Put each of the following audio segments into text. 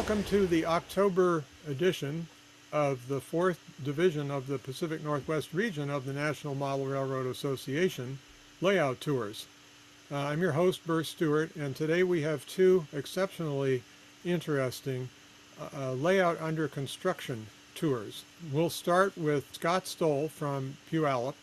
Welcome to the October edition of the 4th Division of the Pacific Northwest region of the National Model Railroad Association Layout Tours. I'm your host, Bert Stewart, and today we have two exceptionally interesting layout under construction tours. We'll start with Scott Stoll from Puyallup.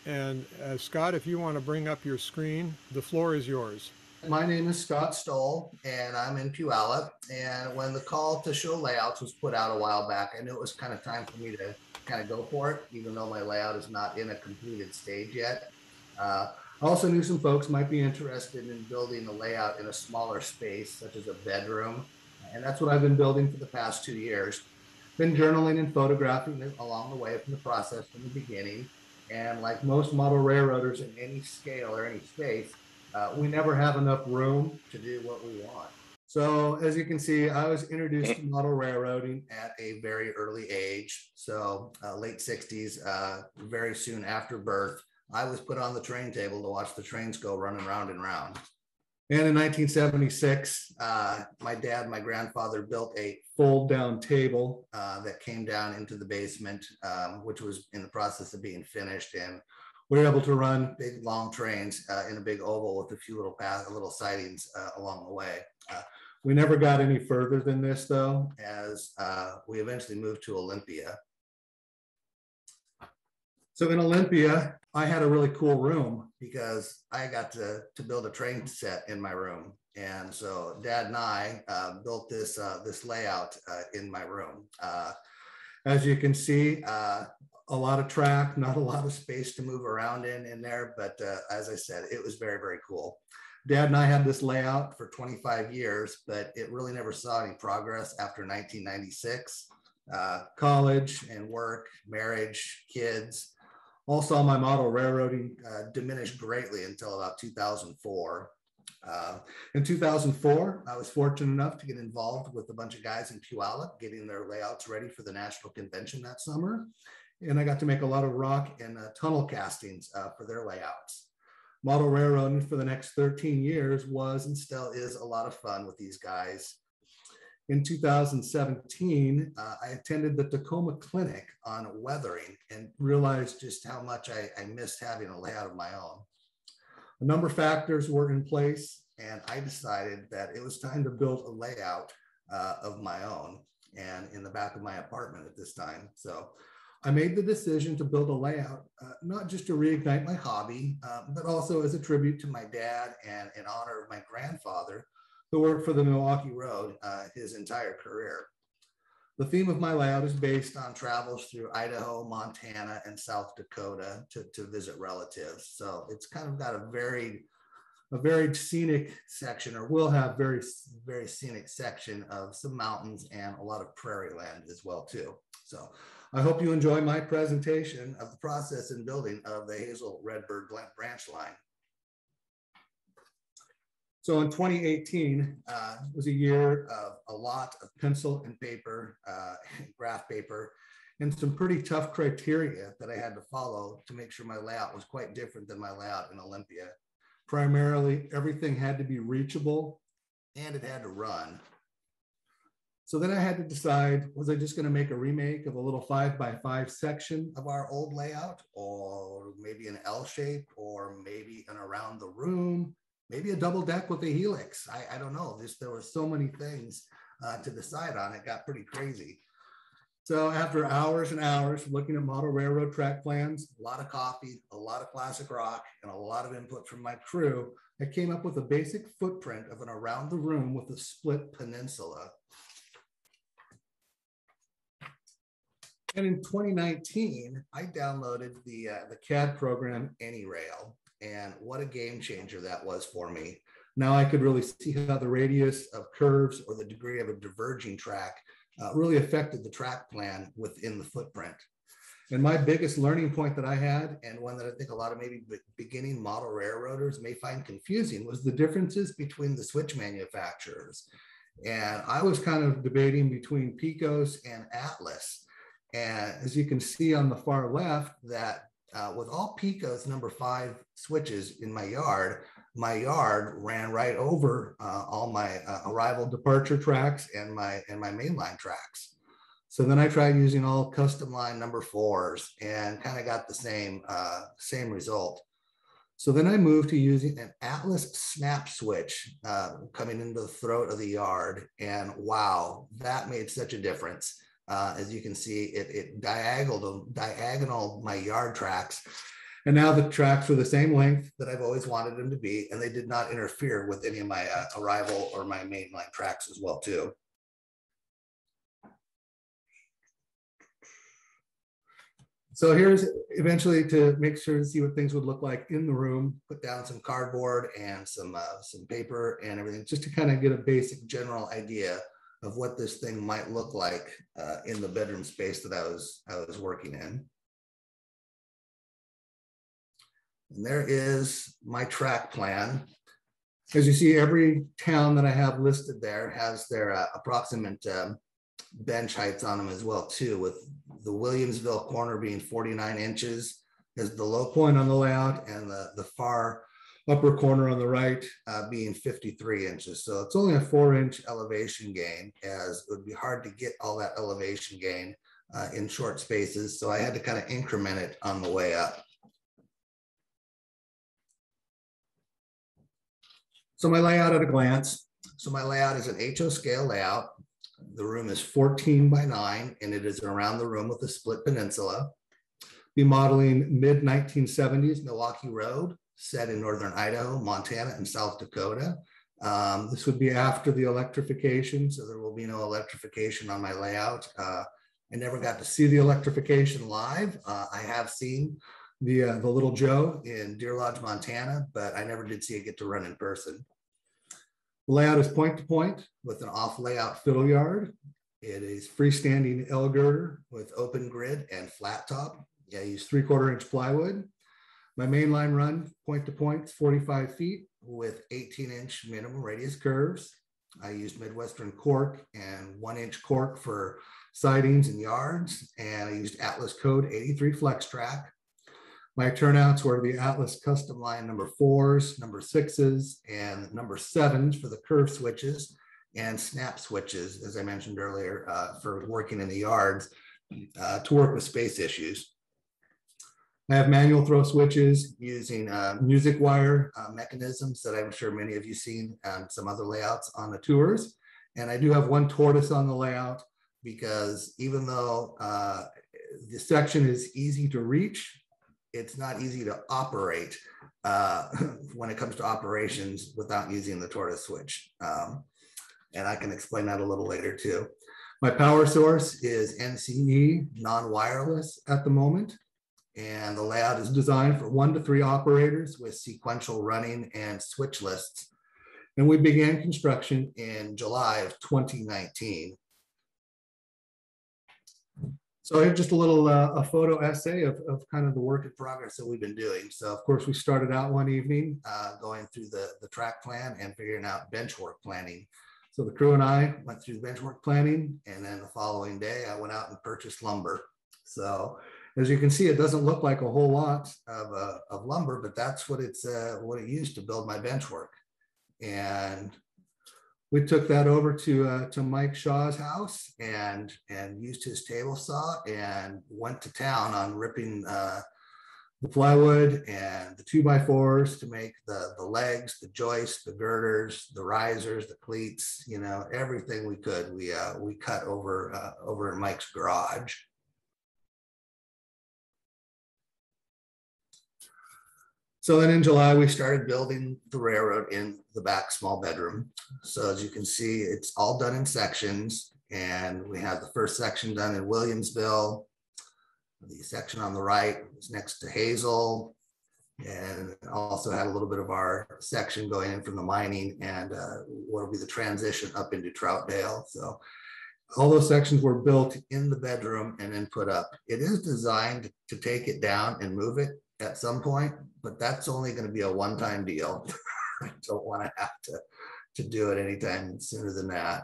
And Scott, if you want to bring up your screen, the floor is yours. My name is Scott Stoll, and I'm in Puyallup. And when the call to show layouts was put out a while back, I knew it was kind of time for me to kind of go for it, even though my layout is not in a completed stage yet. I also knew some folks might be interested in building a layout in a smaller space, such as a bedroom. And that's what I've been building for the past 2 years. Been journaling and photographing it along the way from the process from the beginning. And like most model railroaders in any scale or any space, we never have enough room to do what we want. So as you can see, I was introduced to model railroading at a very early age. So late 60s, very soon after birth, I was put on the train table to watch the trains go running round and round. And in 1976, my dad, my grandfather built a fold down table that came down into the basement, which was in the process of being finished. And we were able to run big, long trains in a big oval with a few little sidings along the way. We never got any further than this, though, as we eventually moved to Olympia. So in Olympia, I had a really cool room because I got to build a train set in my room. And so Dad and I built this layout in my room. As you can see, a lot of track, not a lot of space to move around in there. But as I said, it was very, very cool. Dad and I had this layout for 25 years, but it really never saw any progress after 1996. College and work, marriage, kids, all saw my model railroading diminish greatly until about 2004. In 2004, I was fortunate enough to get involved with a bunch of guys in Puyallup, getting their layouts ready for the national convention that summer. And I got to make a lot of rock and tunnel castings for their layouts. Model railroading for the next 13 years was and still is a lot of fun with these guys. In 2017, I attended the Tacoma Clinic on weathering and realized just how much I missed having a layout of my own. A number of factors were in place, and I decided that it was time to build a layout of my own and in the back of my apartment at this time. So I made the decision to build a layout, not just to reignite my hobby, but also as a tribute to my dad and in honor of my grandfather, who worked for the Milwaukee Road his entire career. The theme of my layout is based on travels through Idaho, Montana, and South Dakota to visit relatives. So it's kind of got a very scenic section, or will have very, very scenic section of some mountains and a lot of prairie land as well too. So I hope you enjoy my presentation of the process in building of the Hazel Redbird branch line. So in 2018 was a year of a lot of pencil and paper, graph paper, and some pretty tough criteria that I had to follow to make sure my layout was quite different than my layout in Olympia. Primarily, everything had to be reachable and it had to run. So then I had to decide, was I just going to make a remake of a little 5x5 section of our old layout, or maybe an L shape, or maybe an around the room, maybe a double deck with a helix. I don't know. There were so many things to decide on. It got pretty crazy. So after hours and hours looking at model railroad track plans, a lot of coffee, a lot of classic rock, and a lot of input from my crew, I came up with a basic footprint of an around the room with a split peninsula. And in 2019, I downloaded the CAD program AnyRail. And what a game changer that was for me. Now I could really see how the radius of curves or the degree of a diverging track really affected the track plan within the footprint. And my biggest learning point that I had, and one that I think a lot of maybe beginning model railroaders may find confusing, was the differences between the switch manufacturers. And I was kind of debating between Picos and Atlas. And as you can see on the far left, that with all Picos number 5 switches in my yard, my yard ran right over all my arrival departure tracks and my mainline tracks. So then I tried using all custom line number 4s and kind of got the same result. So then I moved to using an Atlas snap switch coming into the throat of the yard. And wow, that made such a difference. As you can see, it diagonal my yard tracks. And now the tracks were the same length that I've always wanted them to be, and they did not interfere with any of my arrival or my mainline tracks as well too. So here's eventually to make sure to see what things would look like in the room, put down some cardboard and some paper and everything, just to kind of get a basic general idea of what this thing might look like in the bedroom space that I was working in. And there is my track plan. As you see, every town that I have listed there has their approximate bench heights on them as well too, with the Williamsville corner being 49 inches as the low point on the layout, and the far upper corner on the right being 53 inches. So it's only a 4-inch elevation gain, as it would be hard to get all that elevation gain in short spaces. So I had to kind of increment it on the way up. So my layout at a glance. So my layout is an HO scale layout. The room is 14 by 9, and it is around the room with a split peninsula. Be modeling mid-1970s Milwaukee Road, set in northern Idaho, Montana, and South Dakota. This would be after the electrification, so there will be no electrification on my layout. I never got to see the electrification live. I have seen the Little Joe in Deer Lodge, Montana, but I never did see it get to run in person. The layout is point to point with an off layout fiddle yard. It is freestanding L girder with open grid and flat top. I use 3/4 inch plywood. My mainline run point to point is 45 feet with 18-inch minimum radius curves. I used Midwestern cork and 1-inch cork for sidings and yards, and I used Atlas Code 83 Flex Track. My turnouts were the Atlas custom line number 4s, number 6s, and number 7s for the curve switches, and snap switches, as I mentioned earlier, for working in the yards to work with space issues. I have manual throw switches using music wire mechanisms that I'm sure many of you seen on some other layouts on the tours. And I do have one tortoise on the layout, because even though the section is easy to reach, it's not easy to operate when it comes to operations without using the tortoise switch. And I can explain that a little later too. My power source is NCE, non-wireless at the moment. And the layout is designed for 1 to 3 operators with sequential running and switch lists. And we began construction in July of 2019. So here's just a little a photo essay of kind of the work in progress that we've been doing. So of course we started out one evening going through the track plan and figuring out bench work planning. So the crew and I went through the bench work planning, and then the following day I went out and purchased lumber. So as you can see, it doesn't look like a whole lot of lumber, but that's what it used to build my bench work. And we took that over to Mike Shaw's house and used his table saw and went to town on ripping the plywood and the 2x4s to make the legs, the joists, the girders, the risers, the cleats, you know, everything we could. We cut over in Mike's garage. So then in July, we started building the railroad in the back small bedroom. So as you can see, it's all done in sections. And we have the first section done in Williamsville. The section on the right is next to Hazel. And also had a little bit of our section going in from the mining and what will be the transition up into Troutdale. So all those sections were built in the bedroom and then put up. It is designed to take it down and move it at some point, but that's only going to be a one-time deal. I don't want to have to do it anytime sooner than that.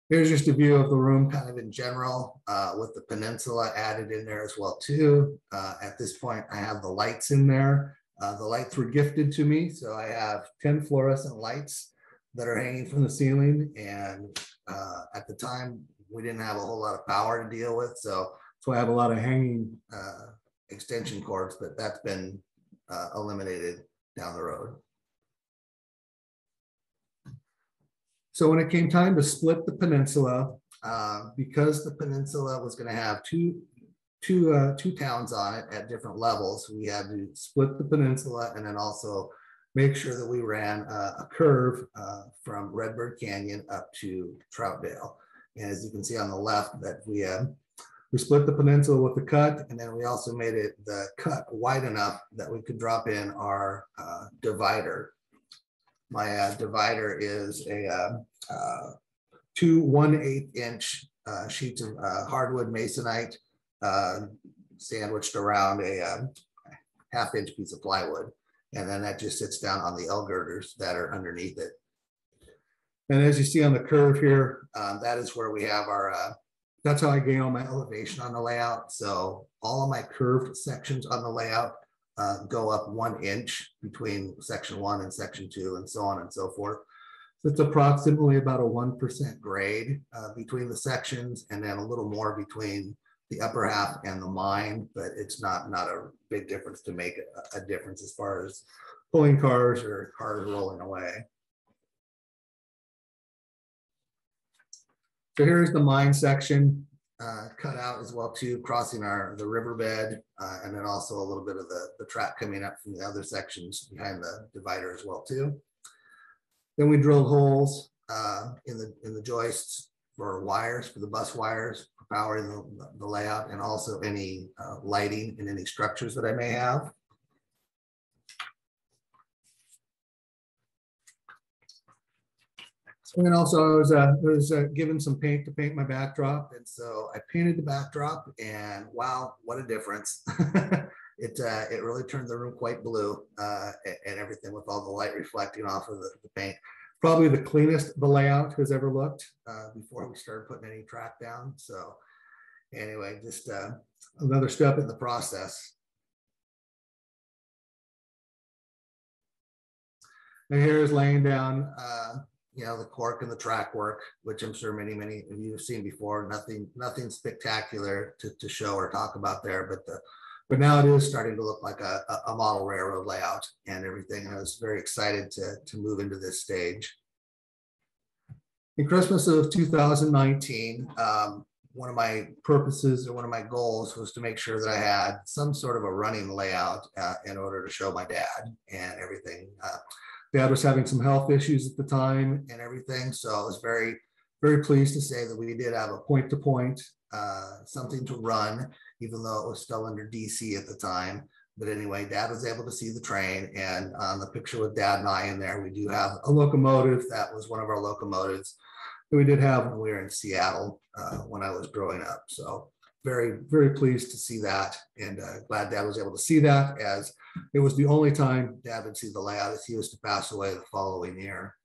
Here's just a view of the room kind of in general with the peninsula added in there as well too. At this point, I have the lights in there. The lights were gifted to me, so I have 10 fluorescent lights that are hanging from the ceiling. And at the time, we didn't have a whole lot of power to deal with, so I have a lot of hanging extension cords, but that's been eliminated down the road. So when it came time to split the peninsula, because the peninsula was going to have two towns on it at different levels, we had to split the peninsula and then also make sure that we ran a curve from Redbird Canyon up to Troutdale. And as you can see on the left, that we split the peninsula with the cut, and then we also made it the cut wide enough that we could drop in our divider. My divider is a 2 1/8 inch sheets of hardwood masonite sandwiched around a 1/2 inch piece of plywood. And then that just sits down on the L girders that are underneath it. And as you see on the curve here, that is where we have our, that's how I gain all my elevation on the layout. So all of my curved sections on the layout go up 1 inch between section 1 and section 2 and so on and so forth. So it's approximately about a 1% grade between the sections, and then a little more between the upper half and the mine, but it's not a big difference to make a difference as far as pulling cars or cars rolling away. So here's the mine section cut out as well too, crossing the riverbed, and then also a little bit of the track coming up from the other sections behind the divider as well too. Then we drilled holes in the joists for wires, for the bus wires, for powering the layout, and also any lighting in any structures that I may have. And then also I was given some paint to paint my backdrop, and so I painted the backdrop, and wow, what a difference. It really turned the room quite blue and everything, with all the light reflecting off of the paint. Probably the cleanest the layout has ever looked before we started putting any track down. So anyway, just another step in the process. And here's laying down you know, the cork and the track work, which I'm sure many of you have seen before. Nothing spectacular to show or talk about there, but now it is starting to look like a model railroad layout and everything. And I was very excited to move into this stage. In Christmas of 2019, one of my purposes or one of my goals was to make sure that I had some sort of a running layout in order to show my dad and everything. Dad was having some health issues at the time and everything. So I was very, very pleased to say that we did have a point-to-point, something to run, even though it was still under DC at the time. But anyway, Dad was able to see the train, and on the picture with Dad and I in there, we do have a locomotive. That was one of our locomotives that we did have when we were in Seattle when I was growing up. So very, very pleased to see that, and glad Dad was able to see that, as it was the only time Dad would see the layout, as he was to pass away the following year.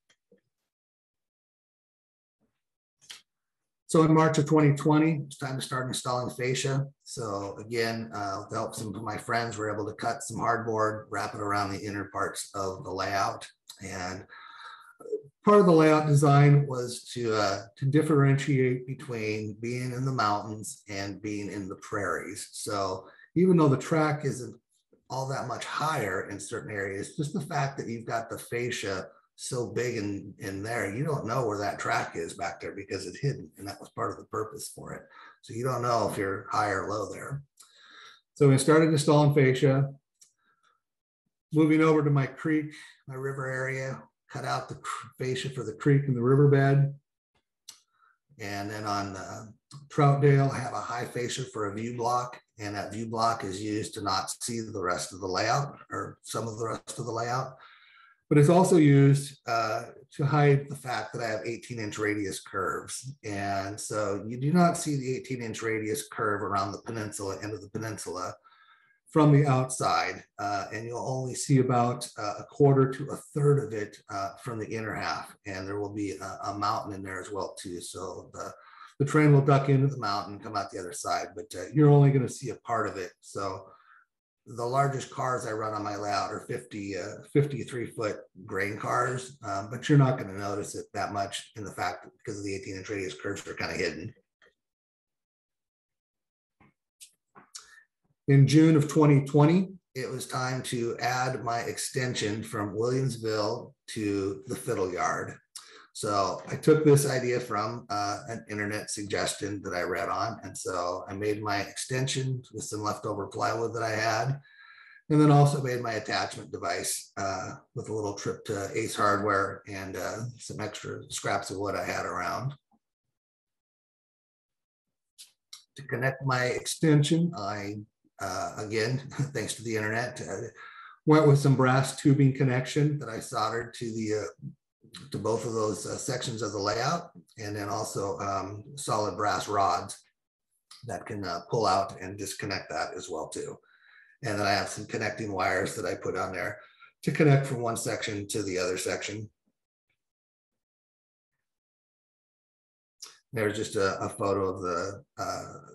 So in March of 2020, it's time to start installing fascia. So again, with the help of some of my friends, we're able to cut some hardboard, wrap it around the inner parts of the layout. And part of the layout design was to differentiate between being in the mountains and being in the prairies. So even though the track isn't all that much higher in certain areas, just the fact that you've got the fascia so big in there, you don't know where that track is back there because it's hidden, and that was part of the purpose for it. So you don't know if you're high or low there. So we started installing fascia, moving over to my creek, my river area, cut out the fascia for the creek and the riverbed. And then on Troutdale, I have a high fascia for a view block, and that view block is used to not see the rest of the layout, or some of the rest of the layout. But it's also used to hide the fact that I have 18-inch radius curves. And so you do not see the 18-inch radius curve around the peninsula, end of the peninsula, from the outside, and you'll only see about a quarter to a third of it from the inner half. And there will be a mountain in there as well too. So the train will duck into the mountain, come out the other side, but you're only going to see a part of it. So the largest cars I run on my layout are 53-foot grain cars, but you're not going to notice it that much in the fact because of the 18-inch radius curves are kind of hidden. In June of 2020, it was time to add my extension from Williamsville to the Fiddle Yard. So I took this idea from an internet suggestion that I read on. And so I made my extension with some leftover plywood that I had, and then also made my attachment device with a little trip to Ace Hardware and some extra scraps of wood I had around. To connect my extension, I, again, thanks to the internet, went with some brass tubing connection that I soldered to both of those sections of the layout, and then also solid brass rods that can pull out and disconnect that as well too. And then I have some connecting wires that I put on there to connect from one section to the other section. There's just a photo of the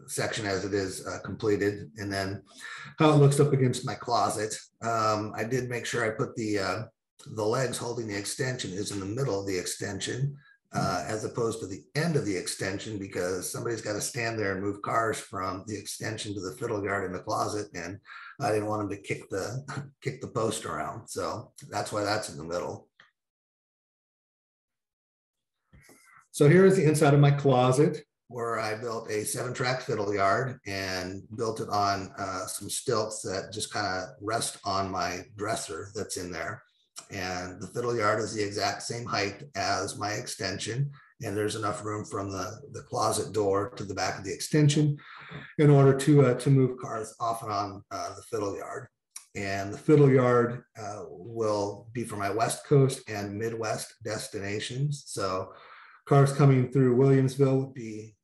section as it is completed, and then how it looks up against my closet. I did make sure I put the legs holding the extension is in the middle of the extension as opposed to the end of the extension, because somebody's got to stand there and move cars from the extension to the fiddle yard in the closet, and I didn't want them to kick the post around. So that's why that's in the middle. So here is the inside of my closet, where I built a 7-track fiddle yard and built it on some stilts that just kind of rest on my dresser that's in there. And the fiddle yard is the exact same height as my extension. And there's enough room from the closet door to the back of the extension in order to move cars off and on the fiddle yard. And the fiddle yard will be for my West Coast and Midwest destinations. So cars coming through Williamsville would be,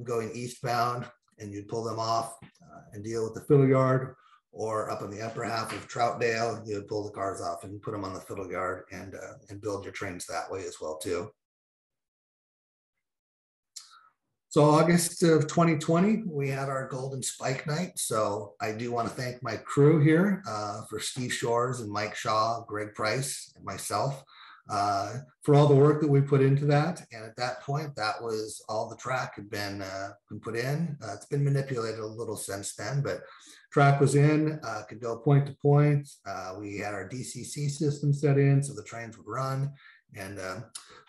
going eastbound, and you'd pull them off and deal with the fiddle yard. Or up in the upper half of Troutdale, you would pull the cars off and put them on the fiddle yard and build your trains that way as well too. So August of 2020, we had our Golden Spike Night. So I do want to thank my crew here for Steve Shores and Mike Shaw, Greg Price, and myself for all the work that we put into that. And at that point, that was all the track had been put in. It's been manipulated a little since then, but track was in, could go point to point. We had our DCC system set in so the trains would run. And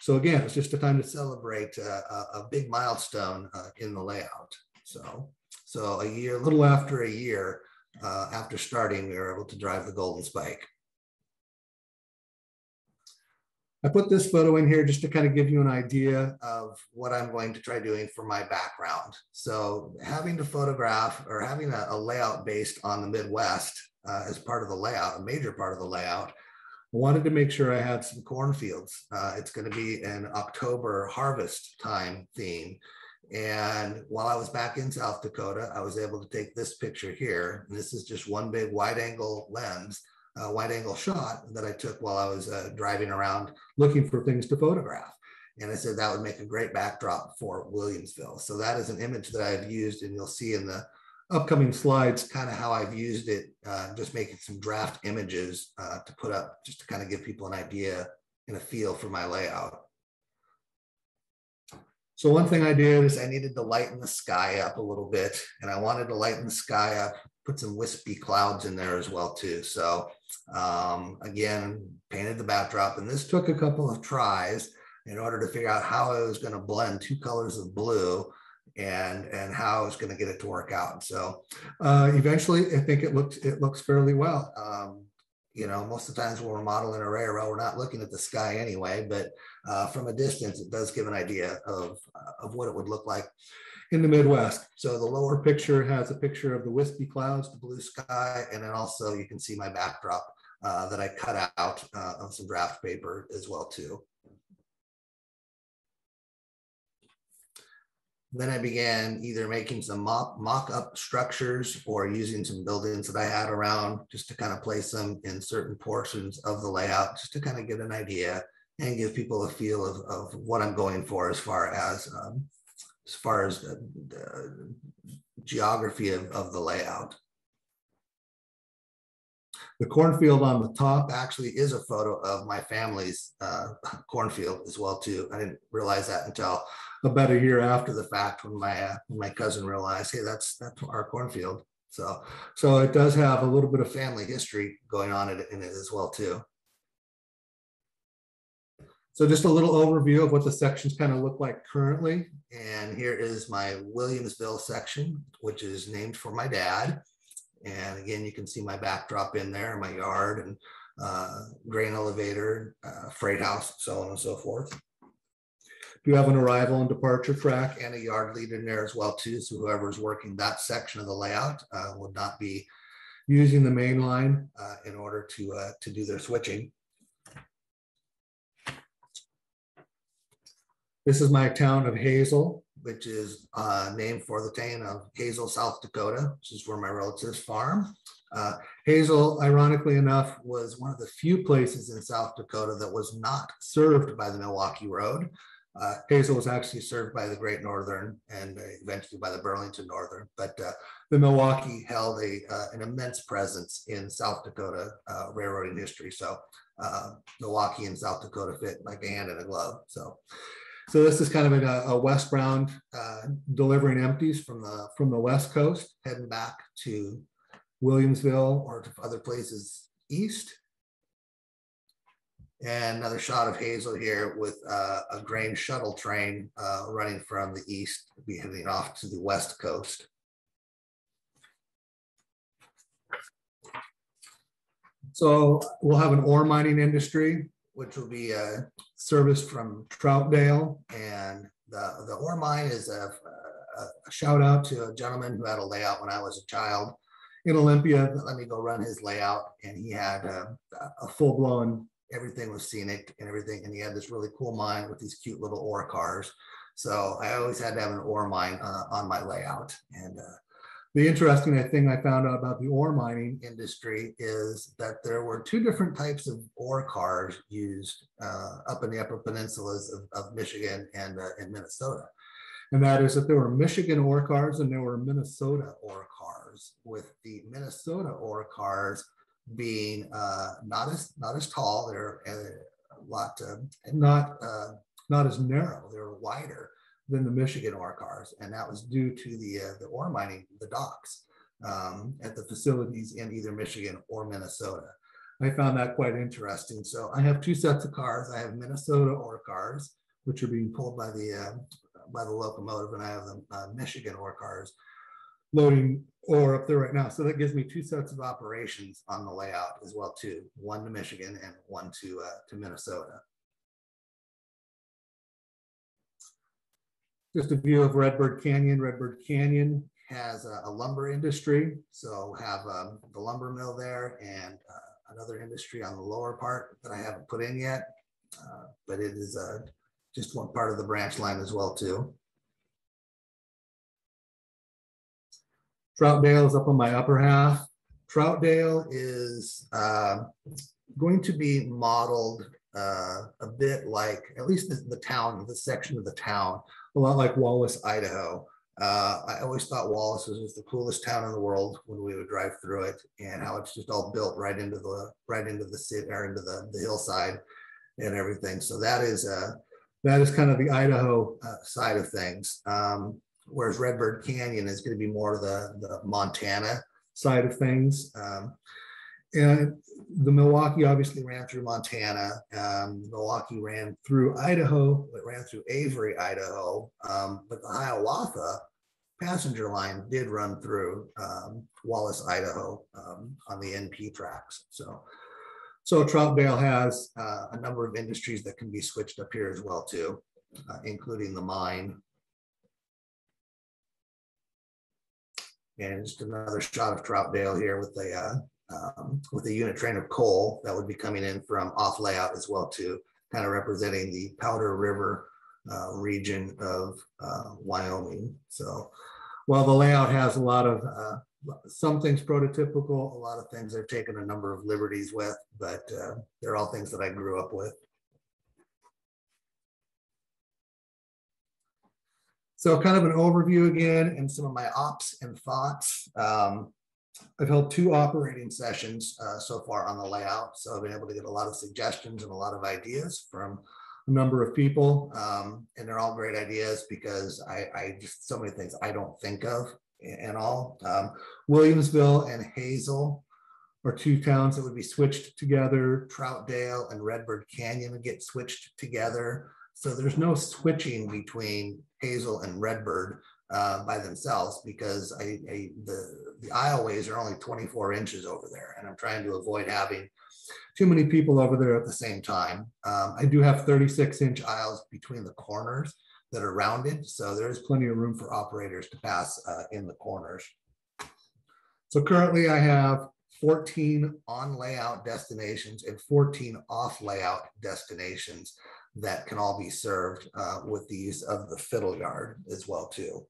so again, it's just a time to celebrate a big milestone in the layout. So a little after a year after starting, we were able to drive the Golden Spike. I put this photo in here just to kind of give you an idea of what I'm going to try doing for my background. So having to photograph or having a layout based on the Midwest as part of the layout, a major part of the layout, I wanted to make sure I had some cornfields. It's going to be an October harvest time theme. And while I was back in South Dakota, I was able to take this picture here. And this is just one big wide angle lens, wide angle shot that I took while I was driving around looking for things to photograph. And I said that would make a great backdrop for Williamsville. So that is an image that I've used, and you'll see in the upcoming slides kind of how I've used it, just making some draft images to put up just to kind of give people an idea and a feel for my layout. So one thing I did is I needed to lighten the sky up a little bit, and I wanted to lighten the sky up, put some wispy clouds in there as well too. So again, painted the backdrop, and this took a couple of tries in order to figure out how I was going to blend two colors of blue and how I was going to get it to work out. So eventually, I think it looks fairly well. Most of the times when we're modeling a railroad, we're not looking at the sky anyway, but from a distance, it does give an idea of what it would look like in the Midwest. So the lower picture has a picture of the wispy clouds, the blue sky, and then also you can see my backdrop that I cut out of some draft paper as well too. Then I began either making some mock-up structures or using some buildings that I had around just to kind of place them in certain portions of the layout, just to kind of get an idea and give people a feel of what I'm going for as far as the geography of the layout. The cornfield on the top actually is a photo of my family's cornfield as well too. I didn't realize that until about a year after the fact when my cousin realized, hey, that's our cornfield. So it does have a little bit of family history going on in it as well too. So just a little overview of what the sections kind of look like currently. And here is my Williamsville section, which is named for my dad. And again, you can see my backdrop in there, my yard and grain elevator, freight house, so on and so forth. You have an arrival and departure track and a yard lead in there as well too. So whoever's working that section of the layout would not be using the main line in order to do their switching. This is my town of Hazel, which is named for the town of Hazel, South Dakota, which is where my relatives farm. Hazel, ironically enough, was one of the few places in South Dakota that was not served by the Milwaukee Road. Hazel was actually served by the Great Northern and eventually by the Burlington Northern, but the Milwaukee held an immense presence in South Dakota railroading history. So Milwaukee and South Dakota fit like a hand in a glove. So this is kind of a westbound delivering empties from the West Coast, heading back to Williamsville or to other places east. And another shot of Hazel here with a grain shuttle train running from the east, be heading off to the West Coast. So we'll have an ore mining industry, which will be serviced from Troutdale. And the ore mine is a shout out to a gentleman who had a layout when I was a child in Olympia that let me go run his layout. And he had a full-blown, everything was scenic and everything. And he had this really cool mine with these cute little ore cars. So I always had to have an ore mine on my layout. And the interesting thing I found out about the ore mining industry is that there were two different types of ore cars used up in the upper peninsulas of Michigan and Minnesota. And that is that there were Michigan ore cars and there were Minnesota ore cars, with the Minnesota ore cars being not as tall. They're a lot not as narrow. They're wider than the Michigan ore cars, and that was due to the ore mining, the docks at the facilities in either Michigan or Minnesota. I found that quite interesting. So I have two sets of cars. I have Minnesota ore cars, which are being pulled by the locomotive, and I have the Michigan ore cars loading ore up there right now. So that gives me two sets of operations on the layout as well too, one to Michigan and one to Minnesota. Just a view of Redbird Canyon. Redbird Canyon has a lumber industry. So have the lumber mill there and another industry on the lower part that I haven't put in yet. But it is just one part of the branch line as well too. Troutdale is up on my upper half. Troutdale is going to be modeled a bit like, at least the town, the section of the town, a lot like Wallace, Idaho. I always thought Wallace was the coolest town in the world when we would drive through it, and how it's just all built right into the city or into the hillside and everything. So that is kind of the Idaho side of things. Whereas Redbird Canyon is going to be more the Montana side of things. And the Milwaukee obviously ran through Montana. Milwaukee ran through Idaho. It ran through Avery, Idaho. But the Hiawatha passenger line did run through Wallace, Idaho on the NP tracks. So Troutdale has a number of industries that can be switched up here as well too, including the mine. And just another shot of Troutdale here with a unit train of coal that would be coming in from off layout as well too, kind of representing the Powder River region of Wyoming. So while the layout has a lot of some things prototypical, a lot of things I've taken a number of liberties with, but they're all things that I grew up with. So kind of an overview again and some of my ops and thoughts. I've held 2 operating sessions so far on the layout. So I've been able to get a lot of suggestions and a lot of ideas from a number of people. And they're all great ideas because I just so many things I don't think of and all. Williamsville and Hazel are 2 towns that would be switched together. Troutdale and Redbird Canyon would get switched together. So there's no switching between Hazel and Redbird by themselves because the aisleways are only 24 inches over there, and I'm trying to avoid having too many people over there at the same time. I do have 36-inch aisles between the corners that are rounded, so there is plenty of room for operators to pass in the corners. So currently I have 14 on layout destinations and 14 off layout destinations that can all be served with the use of the fiddle yard as well too.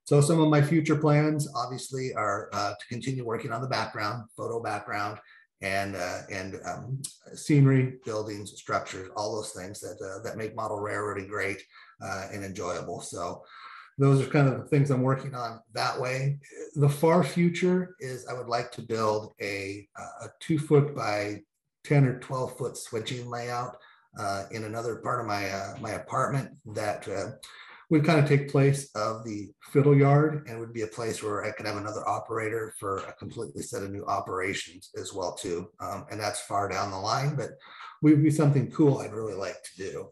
So some of my future plans obviously are to continue working on the background, photo background, and scenery, buildings, structures, all those things that make model railroading great and enjoyable. So those are kind of the things I'm working on that way. The far future is I would like to build a 2-foot by 10 or 12-foot switching layout in another part of my apartment that would kind of take place of the fiddle yard, and would be a place where I could have another operator for a completely set of new operations as well too. And that's far down the line, but would be something cool I'd really like to do.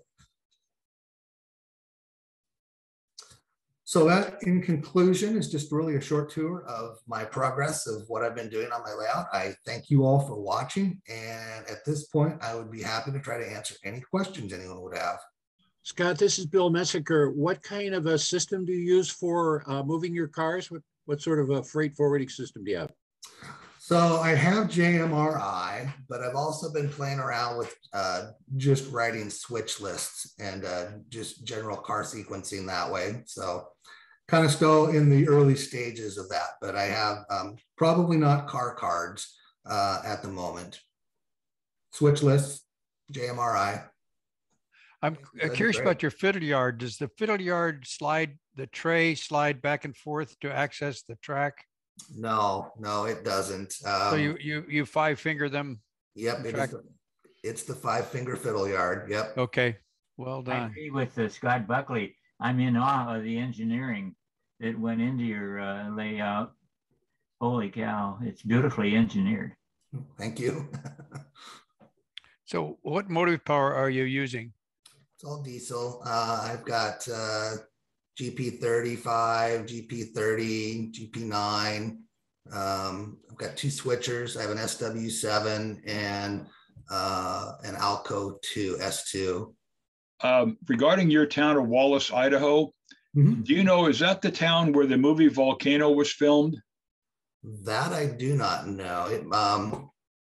So that, in conclusion, is just really a short tour of my progress of what I've been doing on my layout. I thank you all for watching. And at this point, I would be happy to try to answer any questions anyone would have. Scott, this is Bill Messiker. What kind of a system do you use for moving your cars? What sort of a freight forwarding system do you have? So I have JMRI, but I've also been playing around with just writing switch lists and just general car sequencing that way. So kind of still in the early stages of that, but I have probably not car cards at the moment. Switch lists, JMRI. I'm curious about your fiddle yard. Does the fiddle yard the tray slide back and forth to access the track? No, it doesn't. So you 5-finger them? Yep, it's the 5-finger fiddle yard. Yep. Okay, well done. I agree with Scott Buckley. I'm in awe of the engineering that went into your layout. Holy cow, it's beautifully engineered. Thank you. So what motive power are you using? It's all diesel. I've got GP35, GP30, GP9. I've got 2 switchers. I have an SW7 and an Alco 2 S2. Regarding your town of Wallace, Idaho, do you know, is that the town where the movie Volcano was filmed? That I do not know.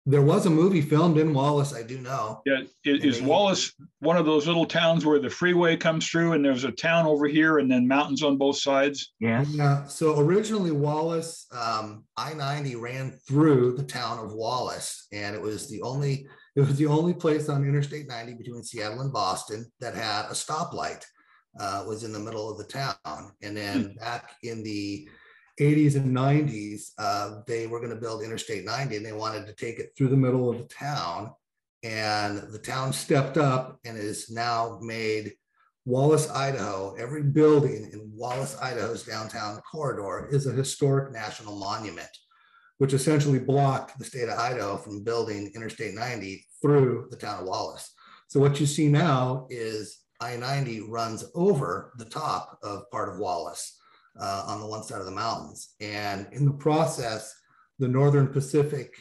There was a movie filmed in Wallace, I do know. Yeah, is Wallace one of those little towns where the freeway comes through and there's a town over here and then mountains on both sides? Yes. Yeah. So originally Wallace, I-90 ran through the town of Wallace, and it was the only place on Interstate 90 between Seattle and Boston that had a stoplight. Was in the middle of the town, and then back in the 80s and 90s, they were going to build Interstate 90, and they wanted to take it through the middle of the town. And the town stepped up and has now made Wallace, Idaho. Every building in Wallace, Idaho's downtown corridor is a historic national monument, which essentially blocked the state of Idaho from building Interstate 90 through the town of Wallace. So what you see now is I-90 runs over the top of part of Wallace. On the one side of the mountains. And in the process, the Northern Pacific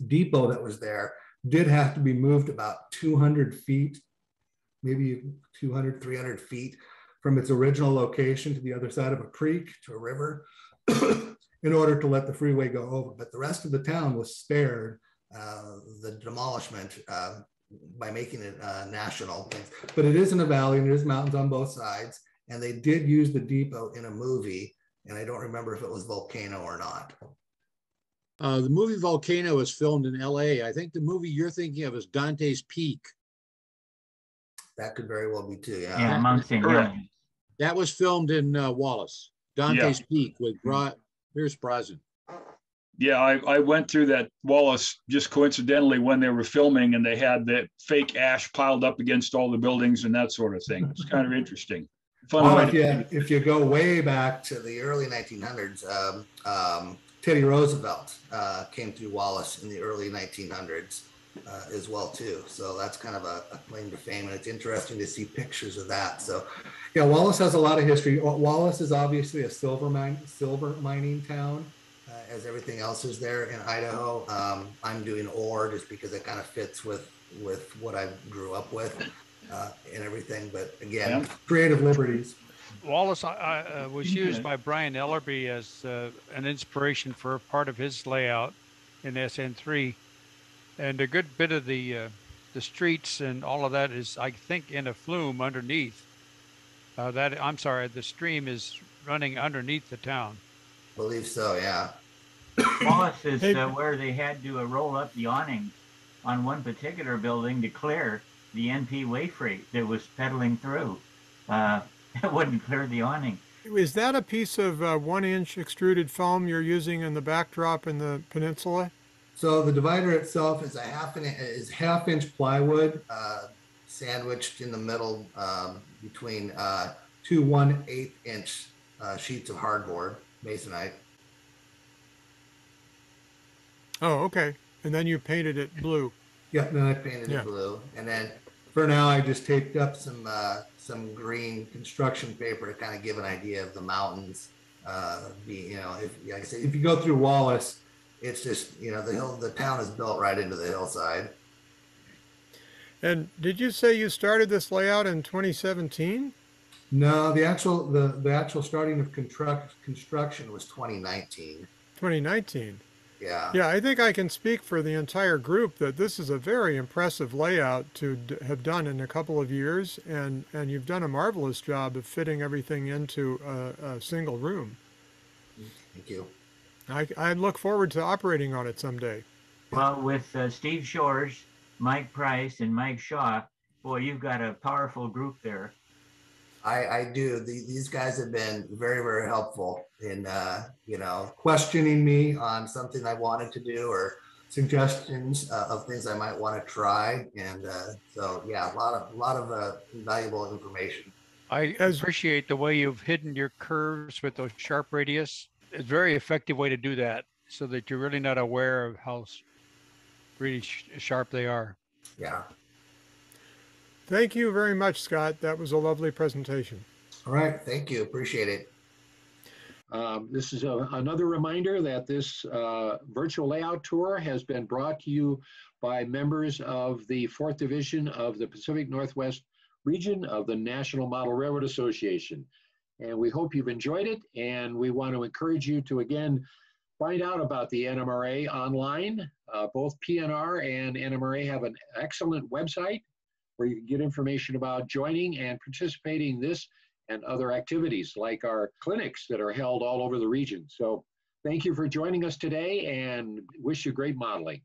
depot that was there did have to be moved about 200 feet, maybe 200, 300 feet from its original location to the other side of a creek, to a river, in order to let the freeway go over. But the rest of the town was spared the demolishment by making it national. But it is in a valley and there's mountains on both sides. And they did use the depot in a movie, and I don't remember if it was Volcano or not. The movie Volcano was filmed in LA. I think the movie you're thinking of is Dante's Peak. That could very well be too, yeah. Yeah, Mountain. That was filmed in Wallace. Dante's Peak with Pierce Brosnan. Yeah, I went through that Wallace just coincidentally when they were filming, and they had the fake ash piled up against all the buildings and that sort of thing. It's kind of interesting. Fun Well, way to if you go way back to the early 1900s, Teddy Roosevelt came through Wallace in the early 1900s as well too. So that's kind of a claim to fame, and it's interesting to see pictures of that. So yeah, Wallace has a lot of history. Wallace is obviously a silver mining town, as everything else is there in Idaho. I'm doing ore just because it kind of fits with what I grew up with and everything. But again, creative liberties. Wallace was used by Brian Ellerby as an inspiration for part of his layout in SN3, and a good bit of the streets and all of that is, I think, in a flume underneath. The stream is running underneath the town. I believe so, yeah. Wallace is where they had to roll up the awning on one particular building to clear the NP way freight that was pedaling through. It wouldn't clear the awning. Is that a piece of 1-inch extruded foam you're using in the backdrop in the peninsula? So the divider itself is half-inch plywood sandwiched in the middle between 2 1/8-inch sheets of hardboard masonite. Oh, okay. And then you painted it blue. Yeah, then I painted it blue, and then for now I just taped up some green construction paper to kind of give an idea of the mountains. If you go through Wallace, it's just the town is built right into the hillside. And did you say you started this layout in 2017? No, the actual starting of construction was 2019. 2019. Yeah. Yeah, I think I can speak for the entire group that this is a very impressive layout to have done in a couple of years, and you've done a marvelous job of fitting everything into a single room. Thank you. I look forward to operating on it someday. Well, with Steve Shores, Mike Price, and Mike Shaw, boy, you've got a powerful group there. I do. These guys have been very, very helpful in, questioning me on something I wanted to do or suggestions of things I might want to try. And so, yeah, a lot of valuable information. I appreciate the way you've hidden your curves with those sharp radius. It's a very effective way to do that so that you're really not aware of how really sharp they are. Yeah. Thank you very much, Scott. That was a lovely presentation. All right. Thank you. Appreciate it. This is another reminder that this virtual layout tour has been brought to you by members of the 4th Division of the Pacific Northwest region of the National Model Railroad Association. And we hope you've enjoyed it. And we want to encourage you to, again, find out about the NMRA online. Both PNR and NMRA have an excellent website where you can get information about joining and participating in this and other activities like our clinics that are held all over the region. So thank you for joining us today and wish you great modeling.